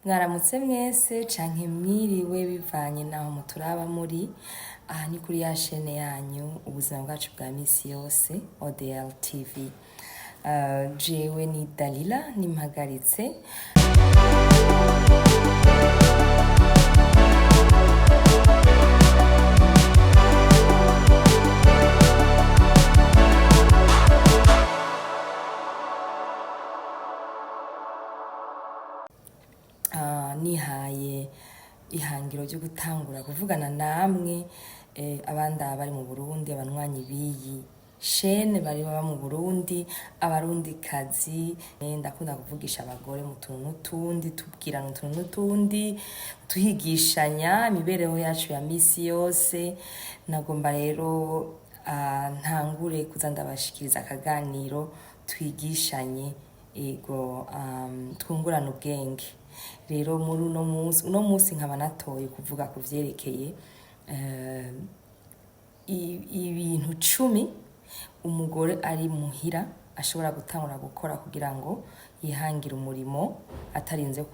Mwaramutse mwese canke mwiriwe bivanye naho muturaba muri. Aha ni kuri ya shene yanyu ubuzima bwacu bwa misi yose ODL TV. Jewe ni Dalila nimpagaritse. Nihaye ihangiro ryo gutangura kuvugana namwe abandi bari mu Burundi, abanywanyi biyi shene bari baba mu Burundi, abarundi kazi. Ndakunda kuvugisha abagore mu tuntu n'utundi, tubwirana utuntu n'utundi, tuhigishanya imibereho yacu ya misi yose. Nagomba rero ntangure kuza ndabashikiriza akaganiro twigishanye ego twungurana ubwenge. Rero muri uno munsi nkaba natoye kuvuga ku vyerekeye ibintu 10 umugore ari muhira ashobora gutangura gukora kugira ngo yihangira umurimo atarinze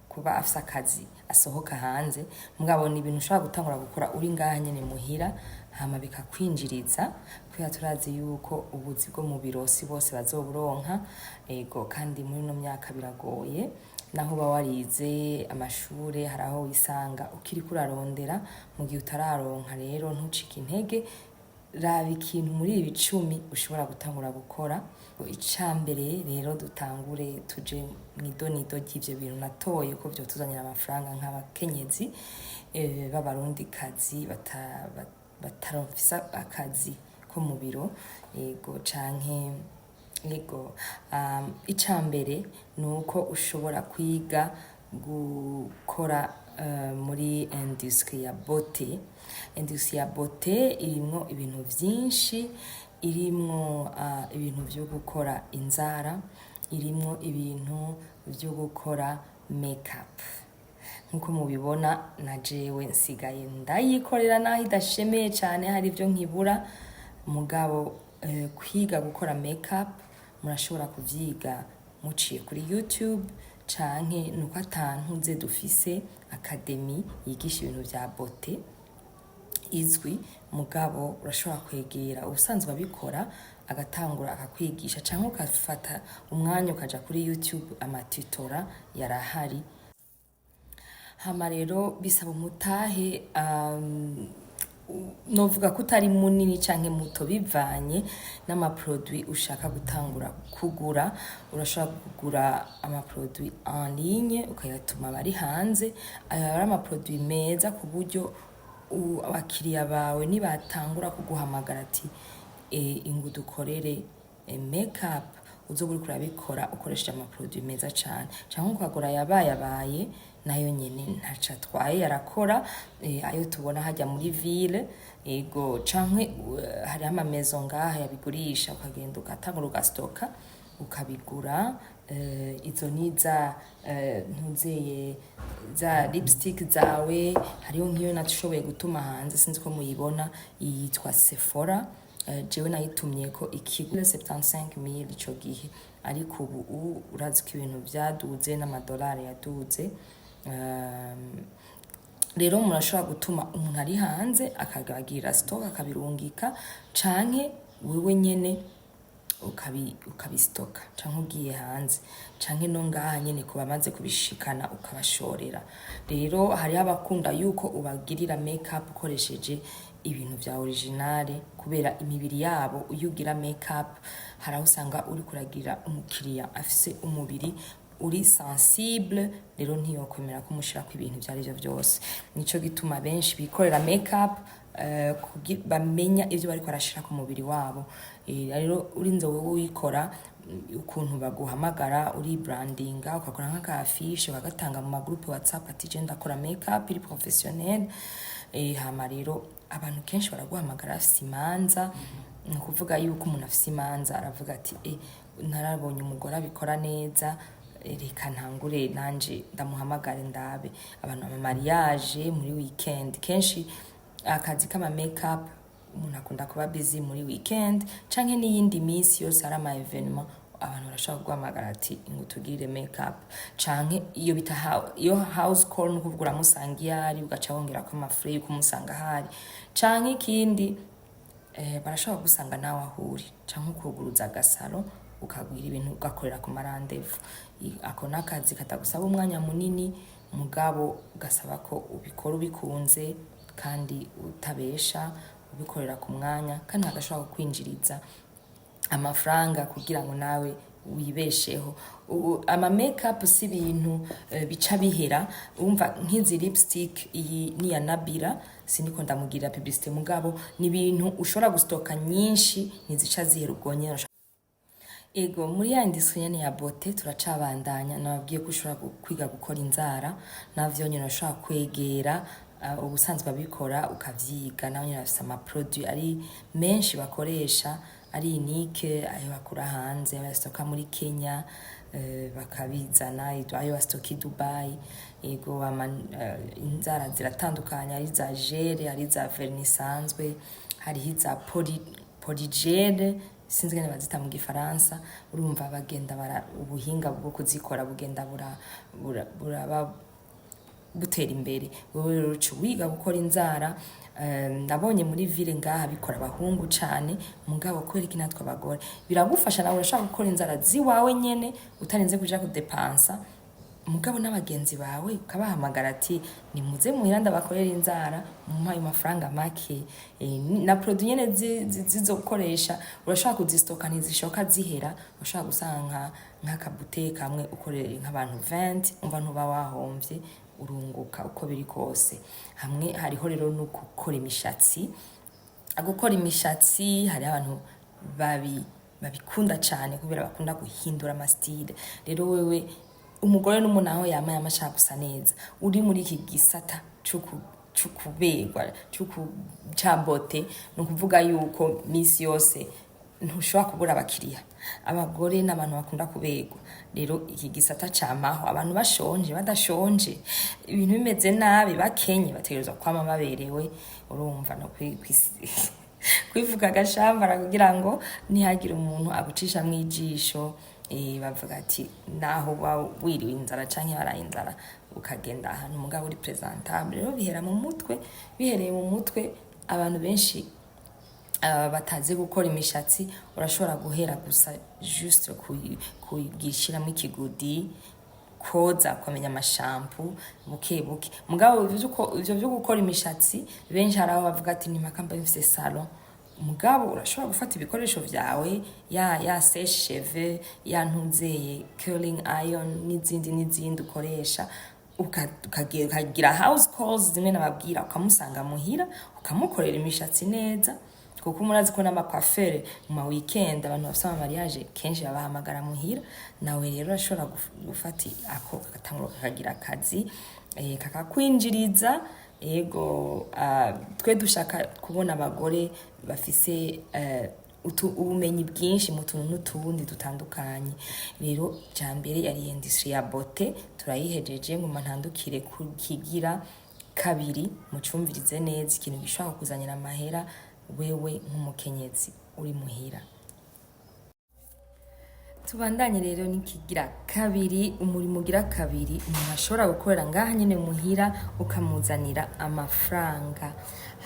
kuba afise akazi asohoka hanze. Mugabo ni ibintu ushobora gutangura gukora uri ngaha nyene muhira, hama bikakwinjiriza, kubera turazi yuko ubuzi bwo mu birosi bose bazoburonka ego. Kandi muri no myaka biragoye, naho uba warize amashure hari aho wisanga ukiri kurarondera mu gihe utararonka. Rero ntucike intege, raba ikintu muri ibi 10 ushobora gutangura gukora. Icambere rero dutangure tuje mw'idonido ry'ivyo bintu natoye ko vyo tuzanira amafaranga nk'abakenyezi b'abarundi kazi batarafisa akazi ko mu biro ego canke ego. Icambere nuko ushobora kwiga gukora muri industrie ya beauté. Industrie ya beauté irimwo ibintu vyinshi, irimwo ibintu vyo gukora inzara, irimwo ibintu vyo gukora makeup. Nkuko mubibona na jewe nsigaye ndayikorera naho idashemeye cane, hari ivyo nkibura. Mugabo kwiga gukora makeup murashobora kuvyiga muciye kuri YouTube, canke nuko atantuze dufise academy yigisha ibintu vya beauté izwi. Mugabo urashobora kwegera ubusanzwe abikora agatangura akakwigisha, canke ukafata umwanya ukaja kuri YouTube, amatutora yarahari. Hama rero bisaba umutahe novuga ko utari munini canke muto, bivanye n'amaproduit ushaka gutangura kugura. Urashobora kugura amaproduit en ligne ukayatuma bari hanze. Ayo ari amaproduit meza ku buryo abakiriya bawe nibatangura kuguhamagara ati ingu dukorere makeup, uzoba uriko urabikora ukoresheje amaproduit meza cane. Canke ukagura yabaye nayo nyene ntaca atwaye, yarakora. Ayo tubona hajya muri ville ego, canke hari ama maison ngaha yabigurisha, ukagenda ugatangura ugastoka ukabigura. Izo niza ntuzeye za lipstick zawe. Hariho nk'iyo natushoboye gutuma hanze, sinzi ko muyibona, yitwa Sephora. Jewe nayitumye ko ikigura 75,000 ico gihe, ariko ubu urazi ko ibintu vyaduze n'amadolari yaduze. Rero murashobora gutuma umuntu ari hanze akagagira stock akabirungika, canke wewe nyene ukabistoka, canke ugiye hanze, canke no ngaha nyene ko bamaze kubishikana ukabashorera. Rero hari abakunda yuko ubagirira makeup ukoresheje ibintu vya originale, kubera imibiri yabo. Uyugira makeup hari aho usanga uri kuragira umukiriya afise umubiri uri sensible, rero ntiyokwemera ko mushirako ibintu vyarivyo vyose. Nico gituma benshi bikorera makeup bamenya ivyo bariko barashira ku mubiri wabo. Rero urinze wowe uyikora, ukuntu baguhamagara uri brandinga, ukakora nk'akafishe bagatanga mu magroupe WhatsApp ati je ndakora makeup iri professionnel. Hama rero abantu kenshi baraguhamagara afise imanza. Ni kuvuga yuko umuntu afise imanza aravuga ati narabonye umugore abikora neza, reka ntangure nanje ndamuhamagare ndabe. Abantu ama mariage muri weekend, kenshi akazi kama makeup umuntu akunda kuba busy muri weekend, canke n'iyindi misi yose ari ama evenement abantu barashobora guhamagara ati ngo tugire makeup canke iyo bita iyo house call no kuvuga uramusanga iyari ugaca wongera ko amafre yuko umusanga hari canke ikindi barashobora gusanga nawe ahuri canke ukuguruza agasaro ukagwira ibintu ugakorera ku marandevu. Ako nakazi katagusaba umwanya munini mugabo gasaba ko ubikora ubikunze kandi utabesha ubikorera ku mwanya kandi agashobora kwinjiriza amafaranga kugira ngo nawe wibesheho. Ama makeup si ibintu bica bihera, umva nk'izi lipstick iyi ni ya Nabila siniko ndamugira publicité mugabo ni ibintu ushobora gustoka nyinshi ntizica zihera ubwonye. Ego muri ya industrie nyene ya beauté turacabandanya nababwiye ko ushobora kwiga gukora inzara navyo nyene ushobora kwegera ubusanzwe abikora ukavyiga nawe nyene bafise ama produit ari menshi bakoresha ari unique ayo bakura hanze bastoka muri Kenya bakabizana ayo bastoka i Dubai. Ego inzara ziratandukanye ari za gel ari za vernisanzwe hari hiza polygel sinzi ngene bazita mu gifaransa. Urumva bagenda ubuhinga bwo kuzikora bugenda buraba gutera imbere. Wowe rucu wiga gukora inzara nabonye muri ville ngaha bikora abahungu cane mugabo kwera iki natwe abagore biragufasha nawe urashaka gukora inzara ziwawe nyene utarinze kuja kudepansa mugabo n'abagenzi bawe ukabahamagara ati nimuze muhiranda bakorera inzara mu mafaranga make na produit nyene zizokoresha urashaka kuzistoka ntizishoka zihera urashaka gusanga nk'akabute kamwe ukorera nk'abantu 20 umva ntuba wahomvye urunguka uko biri kose. Hamwe hariho rero no gukora imishatsi. Gukora imishatsi hari abantu babikunda cyane kubera bakunda guhindura amastyle. Rero wewe umugore n'umunaho yama yamashaka gusa neza uri muri iki gisata cukubegwa cambote no kuvuga yuko misi yose ntushobora kubura abakiriya. Abagore n'abantu bakunda kubegwa. Rero iki gisata camaho abantu bashonje badashonje ibintu bimeze nabi bakenye bategerezwa kwama baberewe. Urumva no kwivuga agashambara kugira ngo ntihagire umuntu agucisha mwijisho. Bavuga ati naho wiriwe inzara canke baraye inzara ukagenda ahantu mugabo uri presentable. Rero bihera mu mutwe, bihereye mu mutwe abantu benshi batazi gukora imishatsi urashobora guhera gusa juste kuyigishira mu kigudi koza kumenya amashampu buke mugabo ivyo byo gukora imishatsi benshi haraho bavuga ati ni makamba bifise salon mugabo urashobora gufata ibikoresho vyawe ya sèche cheveux ya ntunzeye curling iron n'izindi ukoresha ukagira house calls zimwe nababwira ukamusanga muhira ukamukorera imishatsi neza kuko murazi ko n'amakwafere mu weekend abantu bafite mariage kenshi babahamagara muhira nawe rero ashobora gufata ako gatangura kagira akazi kakakwinjiriza. Ego twe dushaka kubona abagore bafise ubumenyi bwinshi mu tuntu n'utundi dutandukanye. Rero cyambere yari industrie ya beauté turayihejeje ngo mantandukire kukigira kabiri mucumvirize neza ikintu gishaka kuzanira amahera wewe nk'umukenyezi uri muhira. Tubandanye rero nikigira kabiri umurimo ugira kabiri umuntu ashobora gukorera ngaha nyene muhira ukamuzanira amafaranga.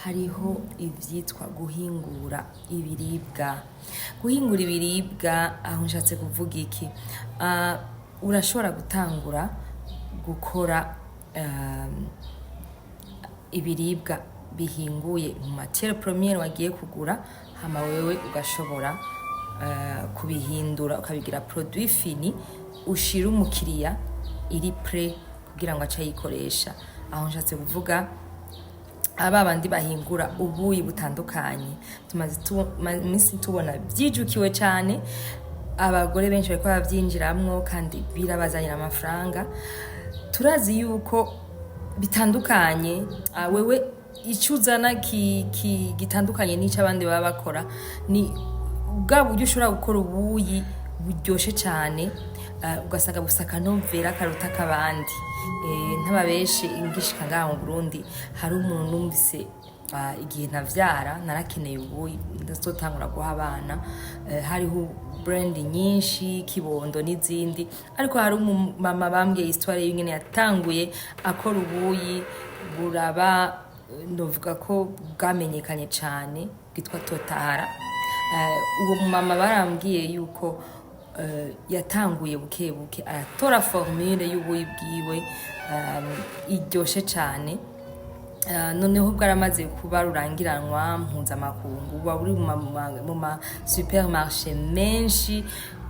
Hariho ivyitwa guhingura ibiribwa. Guhingura ibiribwa aho nshatse kuvuga iki? Urashobora gutangura gukora ibiribwa bihinguye mu matière première wagiye kugura hama wewe ugashobora kubihindura ukabigira produit fini ushira umukiriya iri prêt kugira ngo acayikoresha. Aho nshatse kuvuga abandi bahingura ubuyi butandukanye tumaze iminsi tubona byijukiwe cyane abagore benshi bariko bavyinjiramwo kandi birabazanira amafaranga. Turazi yuko bitandukanye wewe icuzana gitandukanye n'ico abandi baba bakora ni bwa buryo ushobora gukora ubuyi buryoshe cyane ugasanga busaka novera karuta kabandi. Ntababeshi ingishika ngaha mu Burundi hari umuntu numvise igihe navyara narakeneye ubuyi ndazotangura guha abana hariho brand nyinshi Kibondo n'izindi, ariko hari umumama bambwiye histoire y'ingene yatanguye akora ubuyi buraba novuga ko bwamenyekanye cyane bwitwa Totara. Uwo mumama barambwiye yuko yatanguye buke buke aratora formule y'ubuyi bwiwe iryoshe cyane, noneho bwaramaze kuba rurangiranwa mpuzamakungu, buba buri mu ma supermarché menshi,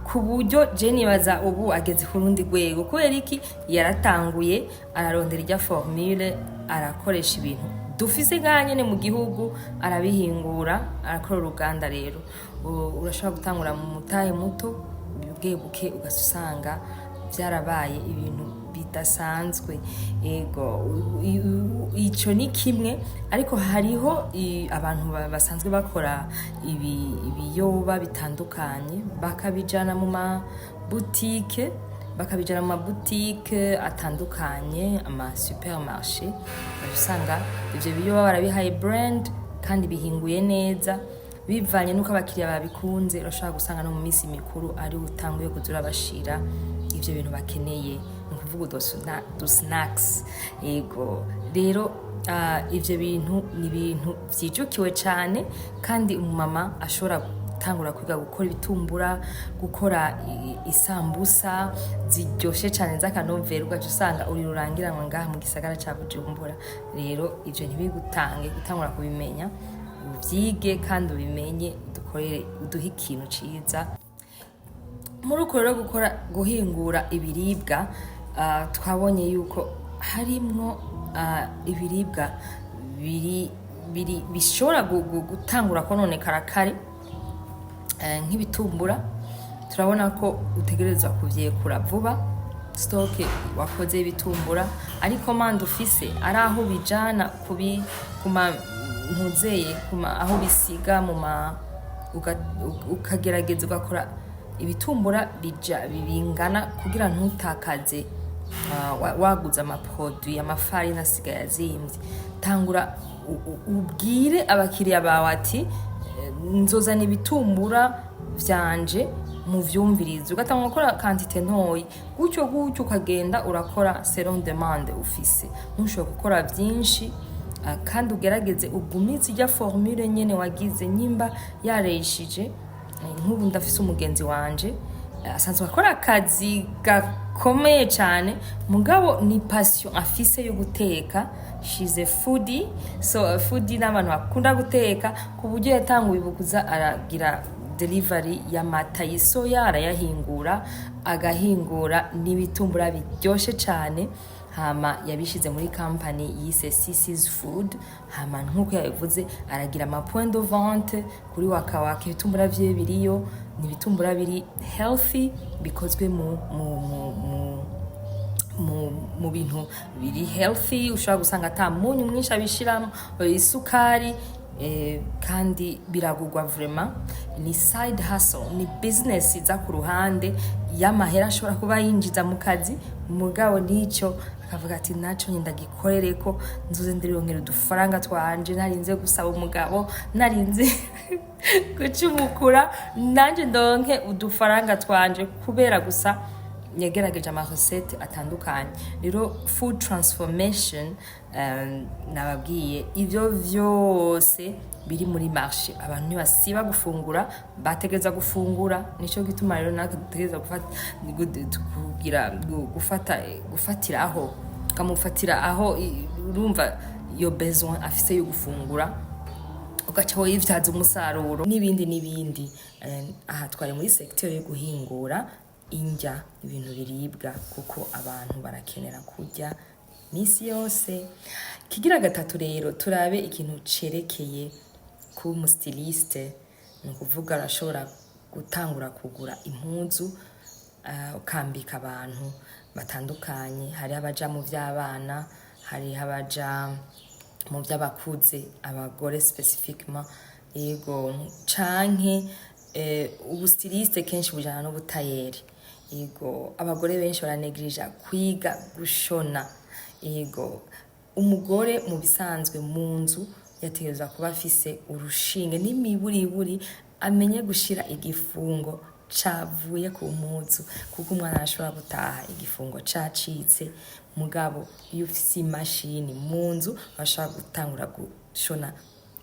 ku buryo je nibaza ubu ageze ku rundi rwego. Kubera iki? Yaratanguye ararondera irya formule, arakoresha ibintu dufise nganye mu gihugu, arabihingura, arakora uruganda. Rero urashobora gutangura mu mutahe muto, buke buke ugasanga byarabaye ibintu bidasanzwe. Ego ico ni kimwe, ariko hariho abantu basanzwe bakora ibiyoba bitandukanye bakabijana mu mabutike, atandukanye, ama supermarché. Usanga ivyo biyoba barabihaye brand kandi bihinguye neza bivanye nuko abakiriya babikunze. Urashobora gusanga no mu minsi mikuru ari utanguye kuzura bashira ivyo bintu bakeneye, ni kuvuga do snacks. Ego rero ivyo bintu ni ibintu vyijukiwe cyane, kandi umumama ashobora gutangura kwiga gukora ibitumbura, gukora isambusa ziryoshe cyane z'akanovera, ugaca usanga uri rurangiranwa ngaha mu gisagara ca Bujumbura. Rero ivyo ntibigutange gutangura kubimenya, uvyige kandi ubimenye, uduhe ikintu ciza. Muri uko rero guhingura ibiribwa, twabonye yuko harimwo ibiribwa bishobora gutangura kononekara kare, nk'ibitumbura. Turabona ko utegerezwa kuvyekura vuba, stock wakoze ibitumbura, ariko manda ufise ari aho bijana kuma ntuzeye aho bisiga ukagerageza ugakora ibitumbura bingana kugira ntutakaze waguze amaproduit, amafarina asigaye azimvye. Tangura ubwire abakiriya bawe ati nzozana ibitumbura vyanje mu vyumvirizo, ugatanga gukora quantité ntoyi, gutyo ukagenda urakora selon demande ufise. Ntushobora gukora byinshi, kandi ugerageze ugumize ijya formule nyene wagize. Nyimba yareshije, nk'ubu ndafise umugenzi wanje asanzwe akora akazi gakomeye cyane, mugabo ni passion afise yo guteka. She's a foodie, so foodie n'abantu bakunda guteka, ku buryo yatanguye bukuza aragira delivery y'amata y'isoya, arayahingura, agahingura n'ibitumbura biryoshe cyane. Hama yabishize muri company yise CC's Food. Hama nkuko yabivuze aragira ama point de vente kuri Wakawaka. Ibitumbura vye biriyo, ni ibitumbura biri healthy, bikozwe mu bintu biri healthy. Ushobora gusanga ata munyu mwinshi abishiramo, isukari, kandi biragurwa vraiment. Ni side hustle, ni business iza ku ruhande y'amahera ashobora kuba yinjiza mu kazi, mugabo nico akavuga ati naco ndagikorere ko nzoze ndirironkera udufaranga twanje, narinze gusaba umugabo, narinze gucumukura, nanje ndonke udufaranga twanje, kubera gusa yagerageje ama recette atandukanye. Rero food transformation, nababwiye ivyo vyose biri muri marché. Abantu ntibasiba gufungura, bategeza gufungura. Nico gituma rero natwe dutegeza gufatira aho, kamufatira aho urumva yo besoin afise yo gufungura, ugaca yivyaza umusaruro n'ibindi. Aha twari muri secteur yo guhingura indya, ibintu biribwa, kuko abantu barakenera kurya misi yose. Kigira gatatu rero turabe ikintu cerekeye ku umustiliste, ni ukuvuga arashobora gutangura kugura impuzu, ukambika abantu batandukanye. Hari abaja mu vy'abana, hari abaja mu vy'abakuze, abagore specifiquement. Yego, canke ubustiliste kenshi bujana n'ubutayeri. Yego, abagore benshi baranegrija kwiga gushona. Yego, umugore mu bisanzwe mu nzu yategerezwa kuba afise urushinge n'imiburiburi, amenye gushira igifungo cavuye ku mpuzu, kuko umwana arashobora gutaha igifungo cacitse. Mugabo iyo ufise imashini mu nzu urashobora gutangura gushona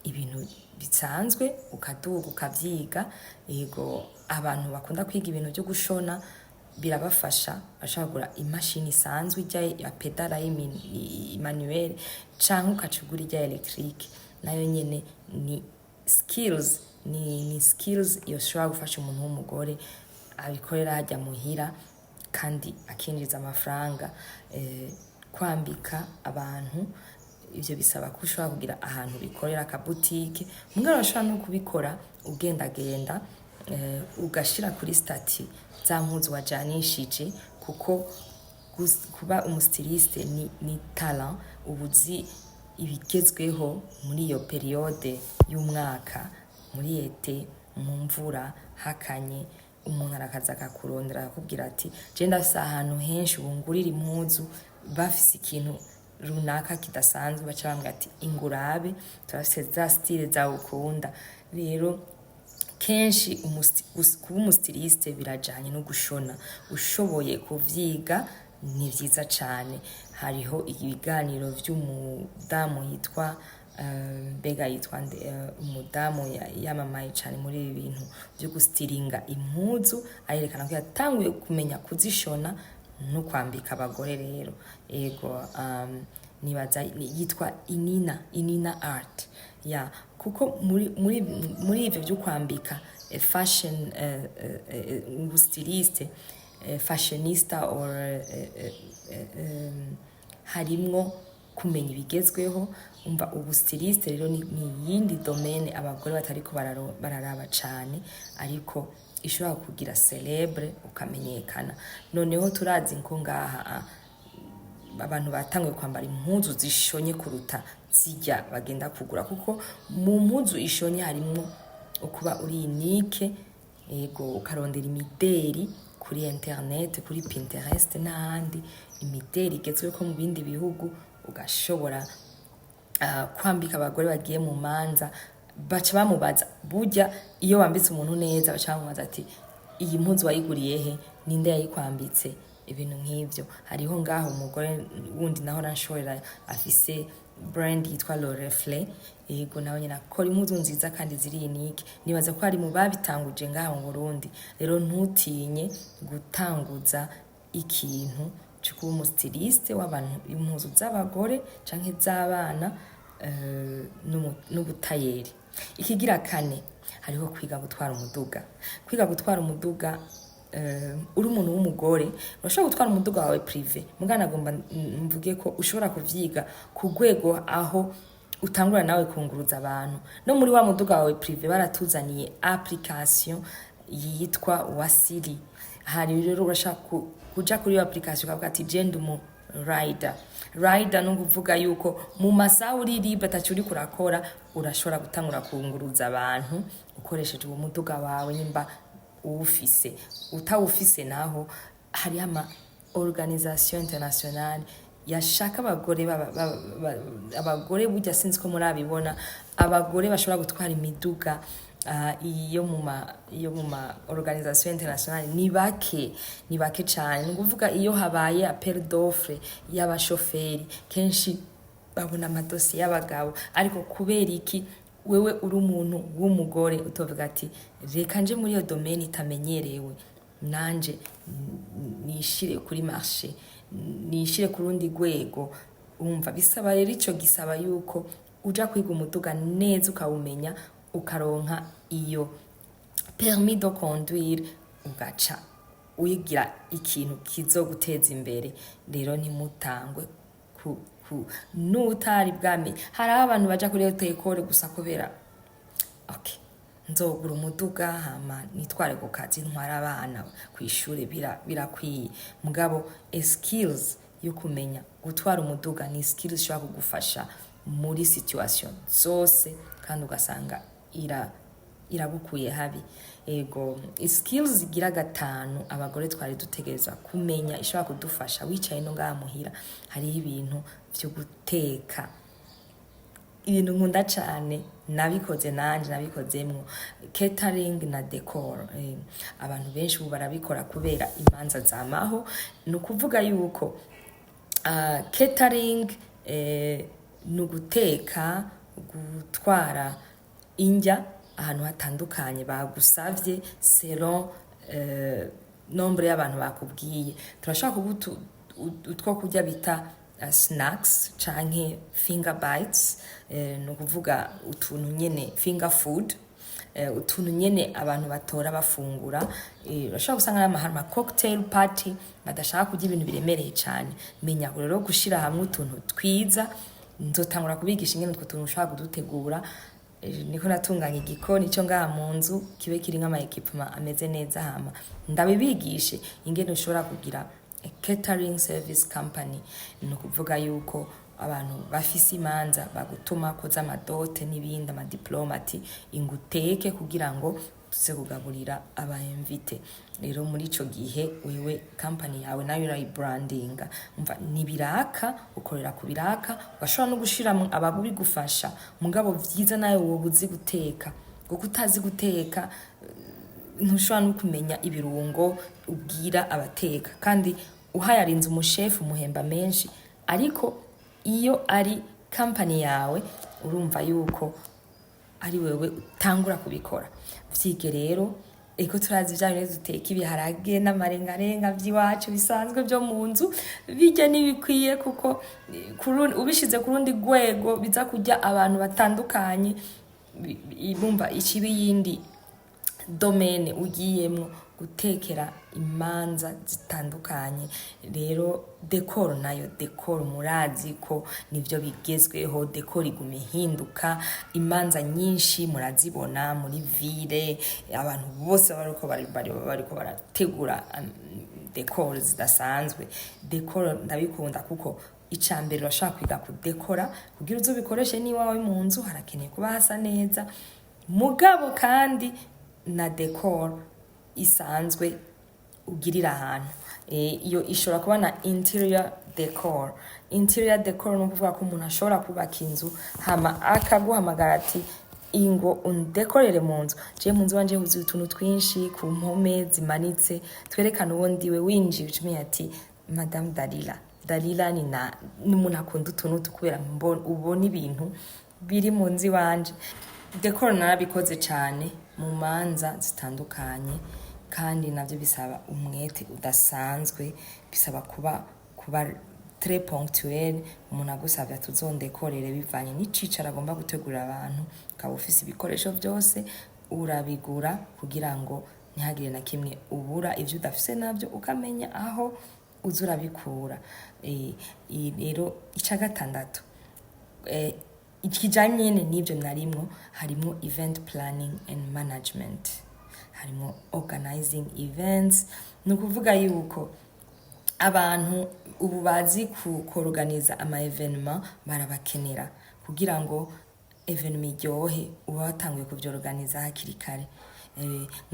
ibintu bisanzwe, ukaduga ukavyiga. Yego, abantu bakunda kwiga ibintu byo gushona birabafasha. Ashobora kugura imashini isanzwe ijya ya pedala manuel, canke ukacugura ijya electric. Nayo nyene ni skills, ni skills yoshobora gufasha umuntu w'umugore abikorera hajya muhira kandi akinjiza amafaranga. Kwambika abantu ivyo bisaba ko ushobora kugira ahantu bikorera akabutike. Mugabo urashobora no kubikora ugendagenda, ugashira kuri stati za mpuzu wajanishije, kuko kuba umustiliste ni talent. Ubuzi ibigezweho muri iyo periode y'umwaka, muri ete, mu mvura, hakanye, umuntu arakaza akakurondera akakubwira ati je ndafise ahantu henshi ubungurira impuzu, bafise ikintu runaka kidasanzwe baca bambwira ati ingurabe, turafise za style zawe ukunda. Rero kenshi kuba umustiliste birajanye no gushona. Ushoboye kuvyiga ni vyiza cane. Hariho ibiganiro vy'umudamu yitwa mbega yitwa umudamu yamamaye cane muri ibi bintu byo gustiringa impuzu, ayerekana ko yatanguye kumenya kuzishona no kwambika abagore. Rero ego, nibaza yitwa Inina Art ya, kuko muri ivyo byo kwambika fashion, styliste, fashionista or harimwo kumenya ibigezweho. Umva, ubu styliste rero ni yindi domaine abagore batariko bararaba cane, ariko ishobora kugira celebre ukamenyekana. Noneho turazi ko ngaha abantu batanguye kwambara impuzu zishonye kuruta zijya bagenda kugura, kuko mu mpuzu ishonye harimo ukuba uri unique. Yego, ukarondera imideri kuri internet, kuri Pinterest n'ahandi, imideri igezweho ko mu bindi bihugu, ugashobora kwambika abagore bagiye mu manza. Baca bamubaza, burya iyo wambitse umuntu neza baca bamubaza ati iyi mpuzu wayiguriye he, ninde yayikwambitse, ibintu nk'ivyo. Hariho ngaho umugore wundi naho ranshorera afise brand yitwa L'Oriflame. Yego, nawe nyina akora impuzu nziza kandi ziri unique. Nibaza ko ari mu babitanguje ngaho mu Burundi. Rero ntutinye gutanguza ikintu cyo kuba umustiliste w'abantu, impuzu z'abagore canke z'abana, n'ubutayeri. Ikigira kane, hariho kwiga gutwara umuduga. Kwiga gutwara umuduga, uri umuntu w'umugore urashobora gutwara umuduga wawe privé. Mugana agomba mvuge ko ushobora kuvyiga ku rwego aho utangura nawe kunguruza abantu. No muri wa muduga wawe privé baratuzaniye application yitwa Wasiri. Hari rero urashaka kuja kuri iyo application ukavuga ati je ndumu rider no kuvuga yuko mu masaha uri libre atacu uri kurakora, urashobora gutangura kunguruza abantu ukoresheje uwo muduga wawe. Nyimba uwufise, utawufise naho hari ama organisation internationale yashaka abagore abagore burya sinzi ko murabibona, abagore bashobora gutwara imiduga iyo muma organisation internationale ni bake cyane. Ni kuvuga iyo habaye appel d'offre y'abashoferi, kenshi babona amadosi y'abagabo. Ariko kubera iki wewe uri umuntu w'umugore utovuga ati reka nje muri iyo domaine itamenyerewe, nanje nishire kuri marché, nishire ku rundi rwego? Umva, bisaba rero ico gisaba yuko uja kwiga umuduga neza ukawumenya, ukaronka iyo permis de conduire, ugaca uyigira ikintu kizoguteza imbere. Rero ntimutangwe n'utari bwamenye. Hari abantu baja kuri auto-école gusa kubera okay, nzogura umuduga hama nitware ku kazi ntwara abana kw'ishure, birakwiye. Mugabo skills yo kumenya gutwara umuduga ni skills ishobora kugufasha muri situation zose, kandi ugasanga iragukuye habi. Ego, skills zigira 5 abagore twari dutegereza kumenya ishobora kudufasha wicaye no ngaha muhira. Hari ibintu byo guteka, ibintu nkunda cyane nabikoze nanje nabikozemwo catering na decor. Abantu benshi ubu barabikora kubera imanza zamaho. Ni ukuvuga yuko catering ni uguteka, gutwara indya ahantu hatandukanye bagusavye selon nombre y'abantu bakubwiye. Turashaka utwo kurya bita snacks canke finger bites, no kuvuga utuntu nyene finger food, utuntu nyene abantu batora bafungura. Urashaka gusanga n'amahama cocktail party badashaka kurya ibintu biremereye cyane. Menya rero gushira hamwe utuntu twiza. Nzotangura kubigisha ingene utwo tuntu ushaka kudutegura. Niko natunganya igikoni cyo ngaha mu nzu kibe kiri nk'ama equipment ameze neza. Hama ndabibigishe ingene ushobora kugira catering service company. No kuvuga yuko abantu bafise imanza bagutuma koza amadote n'ibindi amadiplomati inguteke kugira ngo tuze kugaburira aba invite. Rero muri ico gihe wewe company yawe nayo urayibrandinga, umva nibiraka ukorera ku biraka, ugashobora no gushira abagubi gufasha mugabo vyiza nayo wowe uzi guteka. Kuko utazi guteka ntushobora no kumenya ibirungo ubwira abateka, kandi uhayarinze umushefu umuhemba menshi. Ariko iyo ari company yawe urumva yuko ari wewe utangura kubikora. Vyige rero eko turazi bya duteka ibiharage n'amarengarenga by'iwacu bisanzwe byo mu nzu bijya nibikwiye, kuko ubishize ku rundi rwego biza kujya abantu batandukanye. Ibumva ikibi yindi domaine ugiyemwo gutekera imanza zitandukanye. Rero decor nayo decor murazi ko nivyo bigezweho. Decor iguma ihinduka, imanza nyinshi murazibona muri ville, abantu bose bariko barategura decor zidasanzwe. Decor ndabikunda kuko icambere urashaka kwiga kudekora kugira uzobikoreshe niwawe mu nzu harakeneye kuba hasa neza. Mugabo kandi na decor isanzwe ugirira ahantu, iyo ishobora kuba na interior decor. Interior decor no kuvuga ko umuntu ashobora kubaka inzu hama akaguhamagara ati ingo undekorere mu nzu. Je mu nzu wanje huzuye utuntu twinshi ku mpome zimanitse twerekana uwo ndiwe. Winjiye ucumi ati Madame Dalila ni umuntu akunda utuntu kubera ubona ibintu biri mu nzu wanje. Decor narabikoze cyane mu manza zitandukanye, kandi navyo bisaba umwete udasanzwe. Bisaba kuba très ponctuel. Umuntu agusabye atuzondekorere bivanye n'icicaro agomba gutegurira abantu. Ukaba ufise ibikoresho byose urabigura kugira ngo ntihagire na kimwe ubura. Ivyo udafise navyo ukamenya aho uzura bikura. Rero ica gatandatu ikijanye n'ivyo narimwo harimo event planning and management, harimo organizing events. No kuvuga yuko abantu ubu bazi kuorganiza ama evenement barabakenera kugira ngo evenement iryohe uba watanguye kuvyorganiza hakiri kare.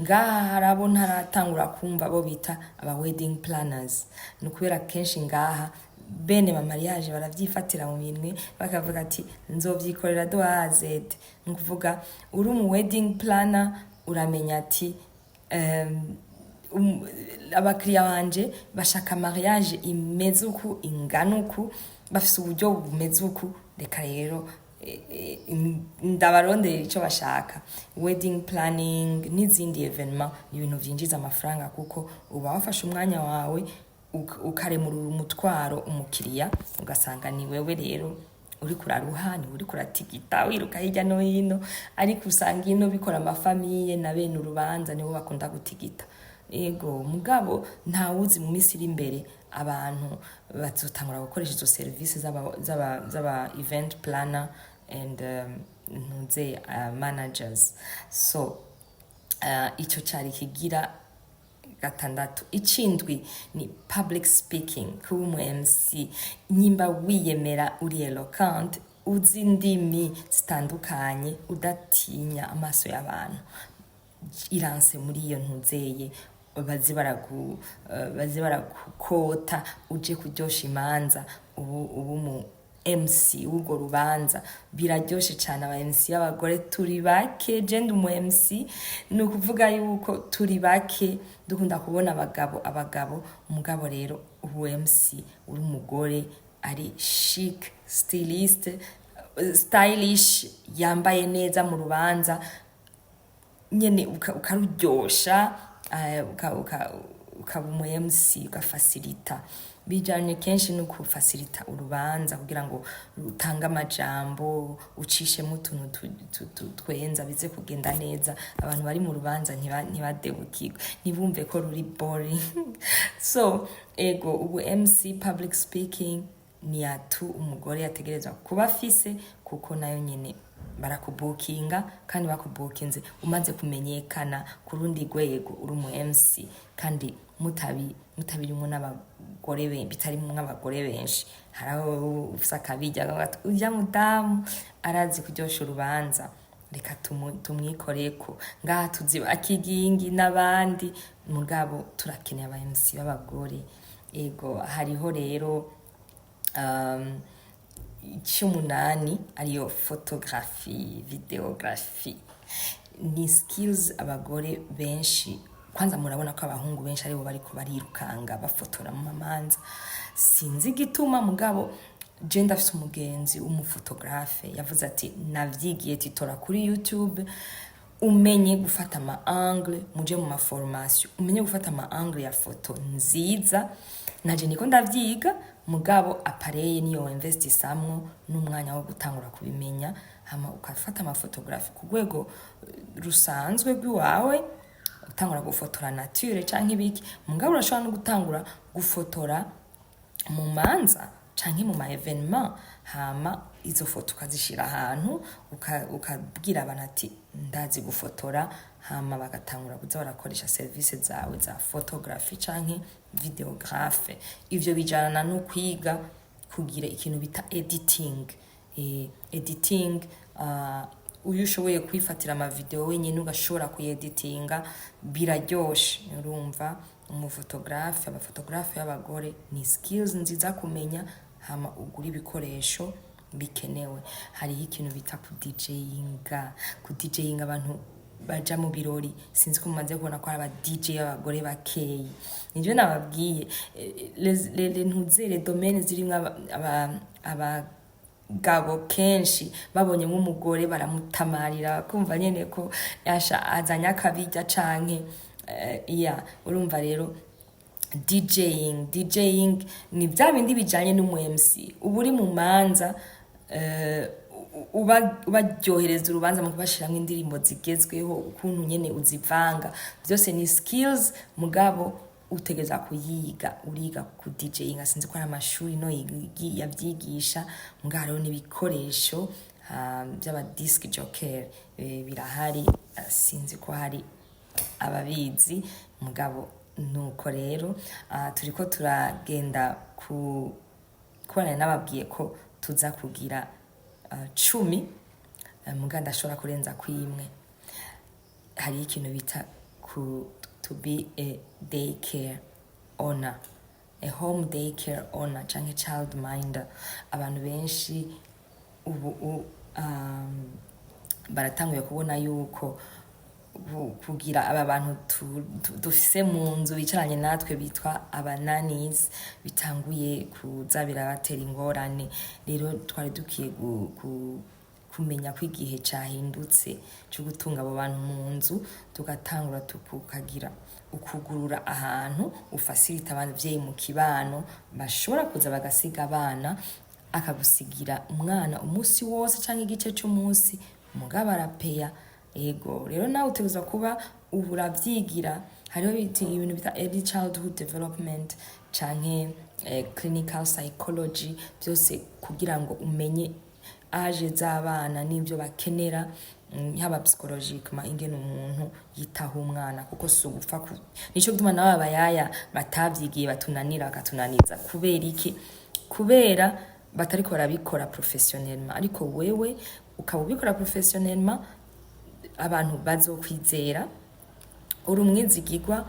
Ngaha harabo ntaratangura kumva bo bita aba wedding planners. Nukubera kenshi ngaha bene ma mariage baravyifatira mu minwe bakavuga ati nzovyikorera do A à Z. Nukuvuga uri mu wedding planner uramenya ati abakiriya banje bashaka mariage imeze uku ingana uku, bafise uburyo bumeze uku. Reka rero ndabarondera icyo bashaka. Wedding planning n'izindi evenement ni ibintu vyinjiza amafaranga, kuko uba wafashe umwanya wawe ukaremura umutwaro umukiriya, ugasanga ni wewe rero uri kuraruhani, uri kuratigita wiruka hirya no hino. Ariko usanga ino bikora amafamiye na bene urubanza nibo bakunda gutigita. Ego mugabo ntawuzi mu misiri imbere abantu bazotangura gukoresha izo services z'aba event planner and managers. So ico cari kigira gatandatu. Icindwi ni public speaking, kuba umu MC. Nyimba wiyemera uri eloquent, uzi indimi zitandukanye, udatinya amaso y'abantu, iranse muri iyo ntuzeye bazi barakukota uje kuryosha imanza. Ubu mu MC w'urwo rubanza. Biraryoshe cyane aba MC y'abagore turi bake, je ndi umu MC, ni ukuvuga yuko turi bake dukunda kubona abagabo umugabo rero ubu MC uri umugore ari chic, stylish, yambaye neza mu rubanza nyene ukaruryosha, ukaba umu MC ugafasilita. Bijanye kenshi no kufasilita urubanza kugira ngo utange amajambo, ucishemo utuntu twenza bize kugenda neza, abantu bari mu rubanza ntibadebukirwe, ntibumve ko ruri boring. So ego ubu MC public speaking ni atu umugore yategerezwa kuba afise, kuko nayo nyene barakubukinga, kandi bakubukinze umaze kumenyekana ku rundi rwego uri umu MC, kandi mutabirimo n'abagore bitarimo nk'abagore benshi. Haraho ufise akabijya ujya mudamu arazi kuryosha urubanza, reka tumwikoreko ngaha tuziba akigingi n'abandi, mugabo turakeneye aba MC b'abagore. Ego hariho rero icy'umunani ariyo photography, videography. Ni skills abagore benshi, kwanza murabona ko abahungu benshi aribo bariko barirukanga bafotora mu mamanza, sinzi igituma, mugabo je ndafise umugenzi w'umufotografe yavuze ati navyigiye titora kuri YouTube, umenye gufata ama angle, muje mu maformation umenye gufata ama angle ya foto nziza. Naje niko ndavyiga, mugabo apareye niyo investisamwo n'umwanya wo gutangura kubimenya, hama ukafata ama photography ku rwego rusanzwe rw'iwawe, utangura gufotora nature canke ibiki, mugabo urashobora no gutangura gufotora mu manza canke mu ma evenement, hama izo foto ukazishira ahantu ukabwira abantu ati ndazi gufotora, hama bagatangura kuza barakoresha service zawe za photography canke videographe. Ivyo bijana no kwiga kugira ikintu bita editing. Uyu ushoboye kwifatira ama video wenyine ugashobora kuyeditinga, biraryoshe. Urumva umufotografe, abafotografe y'abagore ni skills nziza kumenya, hama ugura ibikoresho bikenewe. Hariho ikintu bita ku DJinga abantu baja mu birori, sinzi ko mumaze kubona ko aba DJ y'abagore bakeyi. Nivyo nababwiye, les domaines zirimwo abagabo kenshi babonye nk'umugore baramutamarira, kumva nyene ko yasha azanya akabijya canke urumva rero DJing ni bya bindi bijanye n'umu MC. Ubu uri mu manza ubaryohereza urubanza mu kubashiramwo indirimbo zigezweho, ukuntu nyene uzivanga, byose ni skills, mugabo utegeza kuyiga, uriga ku DJing. Sinzi ko ari amashuri no yavyigisha, mugabo hariho n'ibikoresho by'aba disc jockey birahari, sinzi ko hari ababizi, mugabo nuko rero turiko turagenda kubona nababwiye ko tuza kugira 10, mugabo ndashobora kurenza kwimwe. Hari ikintu bita to be a daycare owner, a home daycare owner canke child minder. Abantu benshi ubu baratanguye kubona yuko kugira aba bantu dufise mu nzu bicaranye natwe bitwa abananies bitanguye kuza birabatera ingorane. Rero twari dukiye kumenya ko igihe cahindutse cyo gutunga abo bantu mu nzu, tugatangura tukagira ukugurura ahantu ufasilita abavyeyi mu kibano bashobora kuza bagasiga abana, akagusigira umwana umunsi wose canke igice c'umunsi, mugabo arapeya. Ego rero nawe utegerezwa kuba uravyigira. Hariho ibintu bita early childhood development canke clinical psychology, byose kugira ngo umenye age z'abana n'ibyo bakenera, haba psychologiquement ingene umuntu yitaho umwana, kuko sugupfa nico gutuma nawe abayaya batavyigiye batunanira akatunaniza. Kubera iki? Kubera batariko barabikora professionnellement, ariko wewe ukaba ubikora professionnellement, abantu bazokwizera, uri umwizigirwa,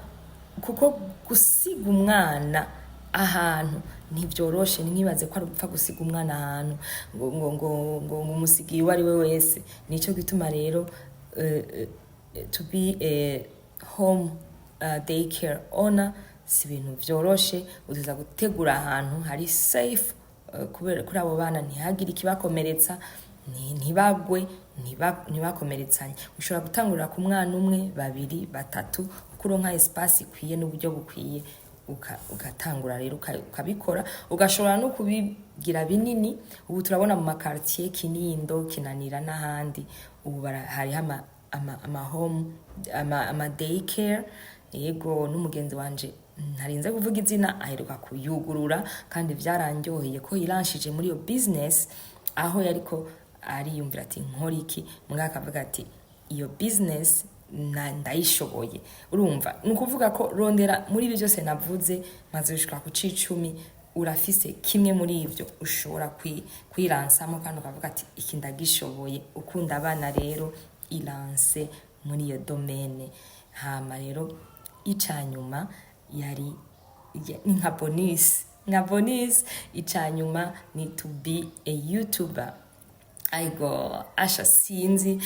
kuko gusiga umwana ahantu ntibyoroshe, ntibaze ko ari gupfa gusiga umwana ahantu ngo umusigiye uwo ari we wese. Nico gituma rero to be a home daycare owner si ibintu byoroshe. Utuza gutegura ahantu hari safe kubera kuri abo bana ntihagire ikibakomeretsa, ntibagwe, ntibakomeretsanye. Ushobora gutangurira ku mwana umwe, babiri, batatu, ukuronka espace ikwiye n'uburyo bukwiye, ugatangura rero ukabikora. Ugashobora no kubigira binini. Ubu turabona mu makartier Kinindo, Kinanira n'ahandi, ubu hariho ama home ama daycare. Yego, n'umugenzi wanje ntarinze kuvuga izina aheruka kuyugurura, kandi byarandyoheye ko yiranshije muri iyo business, aho yariko ariyumvira ati nkora iki, mwaka avuga ati iyo business ndayishoboye. Urumva nukuvuga ko rondera muri ibyo byose navuze maze bishika ku 10 urafise kimwe muri ibyo ushobora kwiransamo, kandi ukavuga ati iki ndagishoboye. Ukunda abana rero iranse muri iyo domaine. Hama rero icanyuma yari nka bonus icanyuma ni to be a YouTuber. Aigo asha sinzi,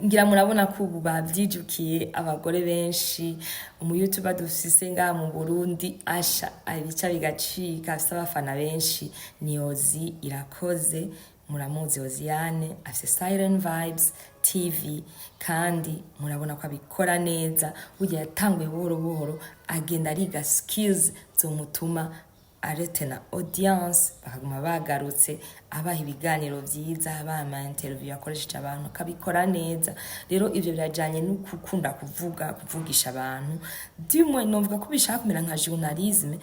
ngira murabona ko ubu babyijukiye abagore benshi. Umu YouTuber dufise nga mu Burundi asha abica bigacika, afise abafana benshi. Ni Ozi Irakoze, muramuzi Oziane, afise Siren Vibes TV, kandi murabona ko abikora neza. Burya yatanguye buhoro buhoro agenda ariga skills zomutuma aretena audience, bakaguma bagarutse, abaha ibiganiro vyiza, abaha ama interview akoresheje abantu, akabikora neza. Rero ivyo birajanye no gukunda kuvugisha abantu. Dimwe novuga ko bishaka kumera nka journalisme,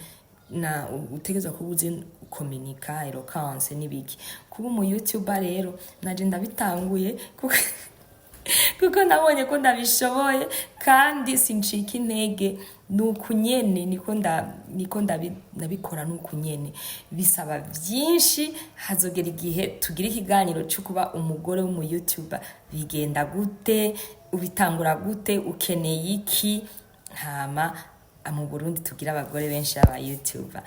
na utegeza kubuze communica eloquence nibiki. Kuba umu YouTuber rero naje ndabitanguye kuko nabonye ko ndabishoboye, kandi sincika intege. Nukunyene niko ndabikora nukunyene. Bisaba byinshi. Hazogera igihe tugira ikiganiro cyo kuba umugore w'umu YouTuber. Bigenda gute? Ubitangura gute? Ukeneye iki? Hama mu Burundi tugira abagore benshi aba YouTuber.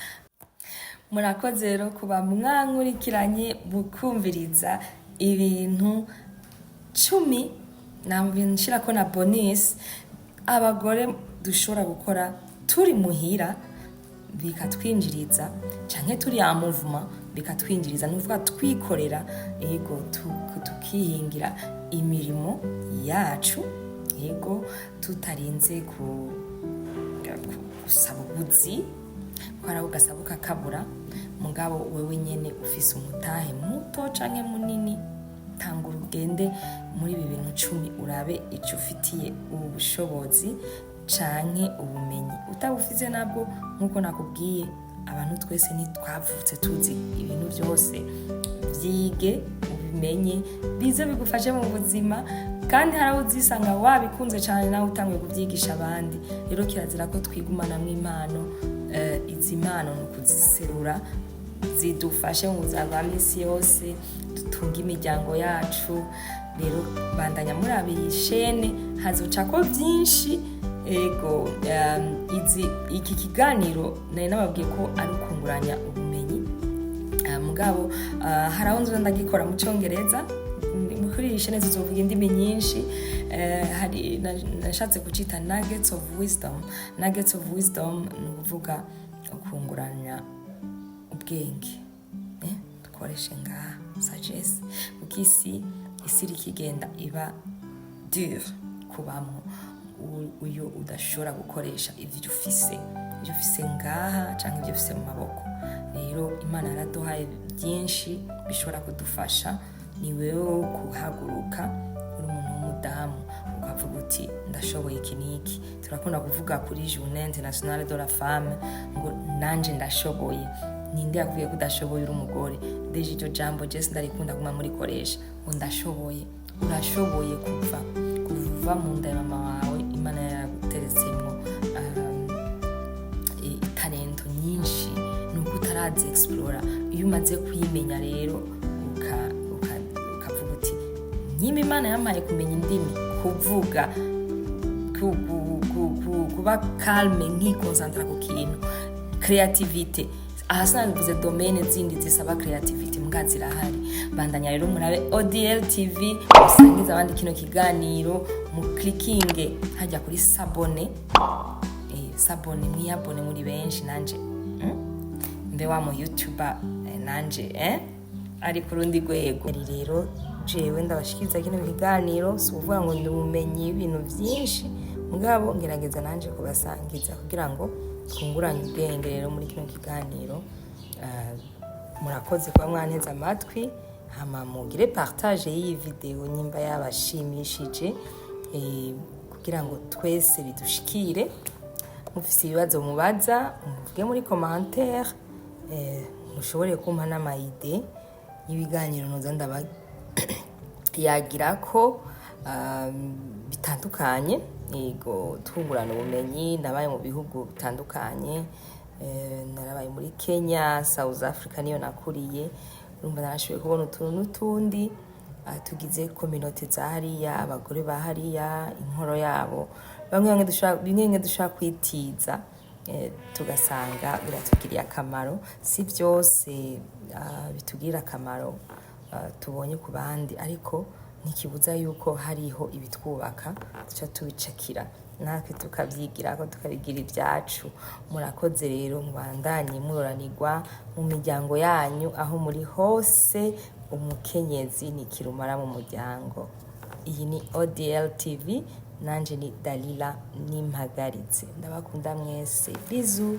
Murakoze rero kuba mwankurikiranye bukumviriza ibintu 10 nshira ko na bonus abagore dushobora gukora turi muhira bikatwinjiriza, canke turi ya movement bikatwinjiriza. Nuvuga twikorera, yego tukihingira imirimo yacu, yego tutarinze gusaba ubuzi, kwara ugasabuka kabura. Mugabo wewe nyene ufise umutahe muto canke munini, tangura ugende muri 2010 urabe ico ufitiye ubushobozi canke ubumenyi. Utabufize nabwo nkuko nakubwiye, abantu twese ntitwavutse tuzi ibintu byose. Vyige ubimenye, bize bigufashe mu buzima, kandi haraho uzisanga wabikunze cyane nawe utangiye kubyigisha abandi. Rero kirazira ko twigumana mu impano. Izi impano no kuziserura zidufashe mu buzima bwa misi yose, dutunga imiryango yacu. Rero bandanya muri abishene, hazoca ko byinshi. Ego iki kiganiro nari nababwiye ko ari ukunguranya ubumenyi. Mugabo haraho nzo ndagikora mu Cyongereza, kuri iyi shene zizovuga indimi nyinshi. Hari nashatse kucita nuggets of wisdom, nukuvuga ukunguranya ubwenge. Dukoreshe ngaha sagesse, ukisi isiri kigenda iba dur kubamo. Uyo udashobora gukoresha ivyo ufise ngaha canke ivyo ufise mu maboko. Rero Imana yaraduhaye byinshi bishobora kudufasha. Ni wewe kuhaguruka uri umuntu w'umudamu ukavuga uti ndashoboye iki niki. Turakunda kuvuga kuri Journée Internationale de la Femme ngo nanje ndashoboye. Ninde yakuvuye ko udashoboye uri umugore? Deje iryo jambo Jesse ndarikunda kuma muri koresha ngo ndashoboye. Urashoboye kuva mu nda ya mama wawe. Imana yaguteretsemo talento nyinshi, nuko utarazi explore. Iyo umaze kwimenya rero ukavuga uti nyima Imana yampaye kumenya indimi, kuvuga, kuba calme, nkikonsantra ku kintu, creativity, aha sinabivuze domaine zindi zisaba creativity mbwa zirahari. Bandanya rero murabe ODL TV musangiza abandi kino kiganiro mu clickinge hajya kuri s'abonner s'abonner mwiyabone muri benshi nanje mbe wa mu YouTuber nanje ari ku rundi rwego. Rero jewe ndabashikiza kino biganiro suvuga ngo ndumenye ibintu byinshi mugabo ngerageza nanje kubasangiza kugira ngo twunguranye ubwenge rero muri kino kiganiro. Murakoze kwa mwanteza amatwi hama mugire partage y'iyi video nyimba yabashimishije kugira ngo twese bidushikire. Mufise ibibazo mubaza muvuge muri commentaire mushobore kumpa n'amayide y'ibiganiro noza ndaba yagira ko bitandukanye yego twungurana ubumenyi. Nabaye mu bihugu bitandukanye, narabaye muri Kenya, South Africa niyo nakuriye, urumva narashoboye kubona utuntu n'utundi tugize community za hariya, abagore ba hariya, inkoro yabo bimwe dushaka kwitiza tugasanga biratugiriye akamaro. Si byose bitugirira akamaro tubonye ku bandi, ariko ntikibuza yuko hariho ibitwubaka duca tubicakira natwe tukabyigira ko tukabigira ibyacu. Murakoze rero mubandanye muroranirwa mu miryango yanyu aho muri hose. Umukenyezi ni kirumara mu muryango. Iyi ni ODL TV nanje ni Dalila Nimpagaritse. Ndabakunda mwese. Bisous.